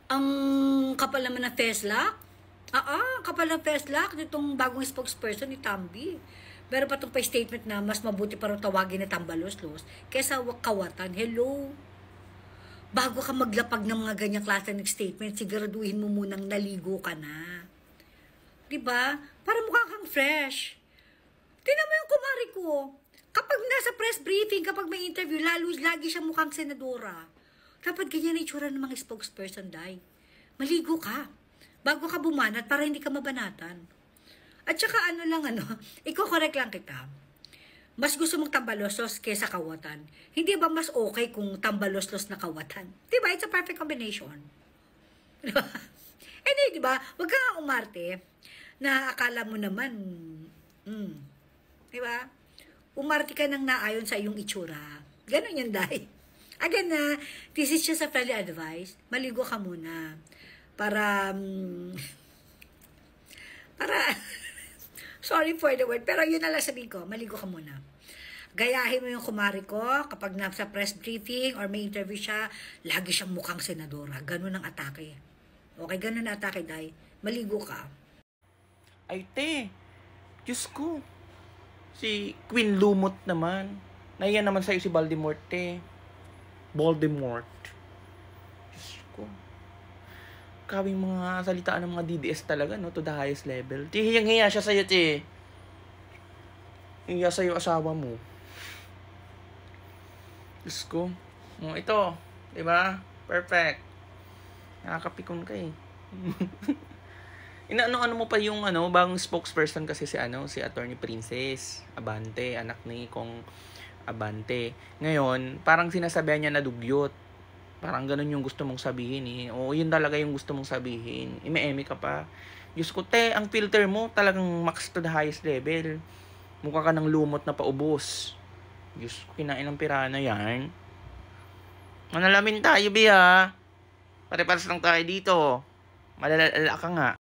Ang kapal naman ng Tesla. Kapal ng Tesla nitong bagong spokesperson ni Tambi. Pero pa itong pa-statement na mas mabuti pa rin tawagin na tambalos-los kaysa kawatan. Hello? Bago ka maglapag ng mga ganyang klase ng statement, siguraduhin mo munang naligo ka na. Diba? Para mukha kang fresh. Tingnan mo yung kumari ko. Kapag nasa press briefing, kapag may interview, lagi siya mukhang senadora. Dapat ganyan na itsura ng mga spokesperson, Day. Maligo ka. Bago ka bumanat para hindi ka mabanatan. At saka iko-correct lang kita. Mas gusto mong tambaloslos kaysa kawatan. Hindi ba mas okay kung tambaloslos na kawatan? Diba? It's a perfect combination. Diba? Diba? Huwag ka nga umarte na akala mo naman, diba? Umarte ka nang naayon sa iyong itsura. Ganon yan, Day. Again this is just a friendly advice. Maligo ka muna. Para sorry for the word, pero yun na lang sabihin ko, maligo ka muna. Gayahin mo yung kumari ko, kapag nasa press briefing or may interview siya, lagi siyang mukhang senadora. Ganun ang atake. Okay, ganun ang atake, Day. Maligo ka. Ay, te. Diyos ko. Si Queen Lumot naman. Naiyan naman sa'yo si Voldemort, te. Voldemort. Diyos ko. Kawing mga salitaan ng mga DDS talaga, no? To the highest level. Te, hiyang-hiya siya sa'yo, te. Hiya sa'yo asawa mo. Diyos ko. Ito. Diba? Perfect. Nakakapikon ka eh. Inaano mo pa yung bagong spokesperson kasi si Attorney Princess Abante, anak ni Kong Abante. Ngayon, parang sinasabihan niya na dugyot. Parang ganun yung gusto mong sabihin eh. O yun talaga yung gusto mong sabihin. Ime-eme ka pa. Diyos ko, te, ang filter mo talagang max to the highest level. Mukha ka ng lumot na paubos. Diyos ko, kinain ng pirana yan. Manalamin tayo, Bia. Pare-pares lang tayo dito. Malalala ka nga.